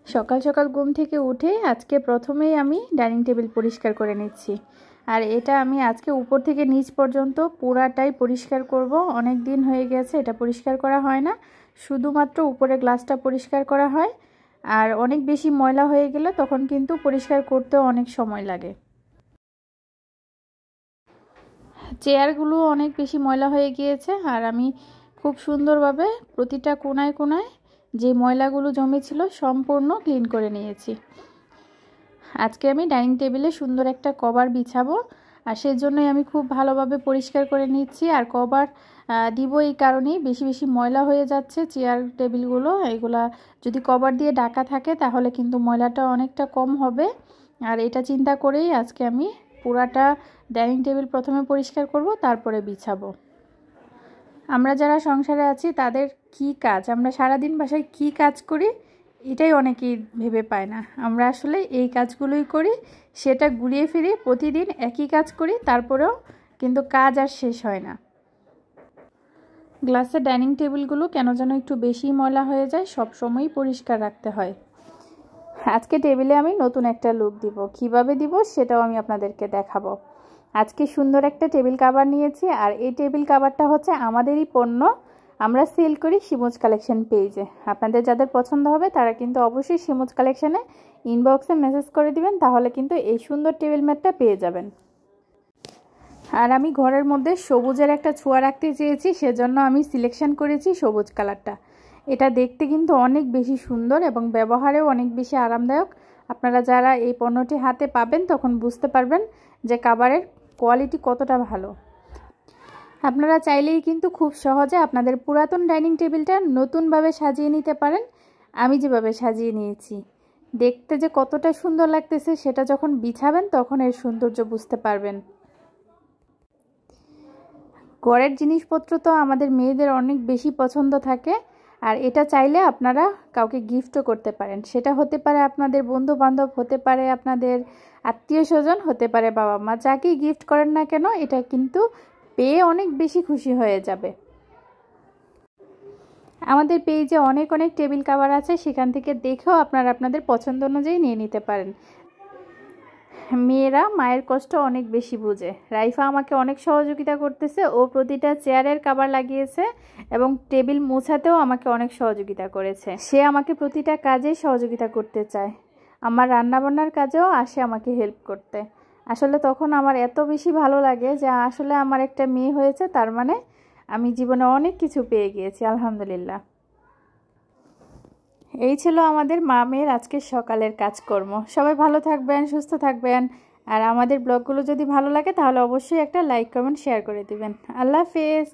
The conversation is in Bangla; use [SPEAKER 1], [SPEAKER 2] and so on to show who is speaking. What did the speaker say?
[SPEAKER 1] সকাল সকাল ঘুম থেকে উঠে আজকে প্রথমেই আমি ডাইনিং টেবিল পরিষ্কার করে নিচ্ছি। আর এটা আমি আজকে উপর থেকে নিচ পর্যন্ত পুরাটাই পরিষ্কার করব। অনেক দিন হয়ে গেছে এটা পরিষ্কার করা হয় না, শুধুমাত্র উপরে গ্লাসটা পরিষ্কার করা হয়। আর অনেক বেশি ময়লা হয়ে গেলে তখন কিন্তু পরিষ্কার করতেও অনেক সময় লাগে। চেয়ারগুলো অনেক বেশি ময়লা হয়ে গিয়েছে, আর আমি খুব সুন্দরভাবে প্রতিটা কোনায় কোনায় যে ময়লাগুলো জমেছিল সম্পূর্ণ ক্লিন করে নিয়েছি। আজকে আমি ডাইনিং টেবিলে সুন্দর একটা কভার বিছাবো, আর সেজন্যই আমি খুব ভালোভাবে পরিষ্কার করে নিচ্ছি। আর কভার দিব এই কারণেই, বেশি বেশি ময়লা হয়ে যাচ্ছে চেয়ার টেবিলগুলো। এগুলা যদি কভার দিয়ে ঢাকা থাকে তাহলে কিন্তু ময়লাটা অনেকটা কম হবে। আর এটা চিন্তা করেই আজকে আমি পুরাটা ডাইনিং টেবিল প্রথমে পরিষ্কার করব, তারপরে বিছাবো। আমরা যারা সংসারে আছি তাদের কি কাজ, আমরা সারাদিন বাসায় কি কাজ করি এটাই অনেকেই ভেবে পায় না। আমরা আসলে এই কাজগুলোই করি, সেটা ঘুরিয়ে ফিরিয়ে প্রতিদিন একই কাজ করি, তারপরেও কিন্তু কাজ আর শেষ হয় না। গ্লাসের ডাইনিং টেবিলগুলো কেন যেন একটু বেশি ময়লা হয়ে যায়, সব সময়ই পরিষ্কার রাখতে হয়। আজকে টেবিলে আমি নতুন একটা লুক দিব, কিভাবে দিব সেটাও আমি আপনাদেরকে দেখাবো। আজকে সুন্দর একটা টেবিল কাভার নিয়েছি, আর এই টেবিল কাভারটা হচ্ছে আমাদেরই পণ্য, আমরা সেল করি শিমুজ কালেকশন পেজে। আপনাদের যাদের পছন্দ হবে তারা কিন্তু অবশ্যই শিমুজ কালেকশনে ইনবক্সে মেসেজ করে দিবেন, তাহলে কিন্তু এই সুন্দর টেবিল ম্যাটটা পেয়ে যাবেন। আর আমি ঘরের মধ্যে সবুজের একটা ছোঁয়া রাখতে চেয়েছি, সেজন্য আমি সিলেকশন করেছি সবুজ কালারটা। এটা দেখতে কিন্তু অনেক বেশি সুন্দর এবং ব্যবহারেও অনেক বেশি আরামদায়ক। আপনারা যারা এই পণ্যটি হাতে পাবেন তখন বুঝতে পারবেন যে কাভারের কোয়ালিটি কতটা ভালো। আপনারা চাইলেই কিন্তু খুব সহজে আপনাদের পুরাতন ডাইনিং টেবিলটা নতুনভাবে সাজিয়ে নিতে পারেন। আমি যেভাবে সাজিয়ে নিয়েছি, দেখতে যে কতটা সুন্দর লাগতেছে সেটা যখন বিছাবেন তখন এর সৌন্দর্য বুঝতে পারবেন। ঘরের জিনিসপত্র তো আমাদের মেয়েদের অনেক বেশি পছন্দ থাকে, আর এটা চাইলে আপনারা কাউকে গিফটও করতে পারেন। সেটা হতে পারে আপনাদের বন্ধু বান্ধব, হতে পারে আপনাদের আত্মীয় স্বজন, হতে পারে বাবা মা, যাকেই গিফট করেন না কেন এটা কিন্তু পেয়ে অনেক বেশি খুশি হয়ে যাবে। আমাদের পেজে অনেক অনেক টেবিল কাভার আছে, সেখান থেকে দেখেও আপনারা আপনাদের পছন্দ অনুযায়ী নিয়ে নিতে পারেন। মেয়েরা মায়ের কষ্ট অনেক বেশি বুঝে। রাইফা আমাকে অনেক সহযোগিতা করতেছে, ও প্রতিটা চেয়ারের কাভার লাগিয়েছে এবং টেবিল মোছাতেও আমাকে অনেক সহযোগিতা করেছে। সে আমাকে প্রতিটা কাজে সহযোগিতা করতে চায়, আমার রান্নাবান্নার কাজেও আসে আমাকে হেল্প করতে। আসলে তখন আমার এত বেশি ভালো লাগে যে আসলে আমার একটা মেয়ে হয়েছে, তার মানে আমি জীবনে অনেক কিছু পেয়ে গিয়েছি, আলহামদুলিল্লাহ। এই ছিল আমাদের মা মেয়ের আজকের সকালের কাজকর্ম। সবাই ভালো থাকবেন, সুস্থ থাকবেন। আর আমাদের ব্লগগুলো যদি ভালো লাগে তাহলে অবশ্যই একটা লাইক কমেন্ট শেয়ার করে দিবেন। আল্লাহ হাফেজ।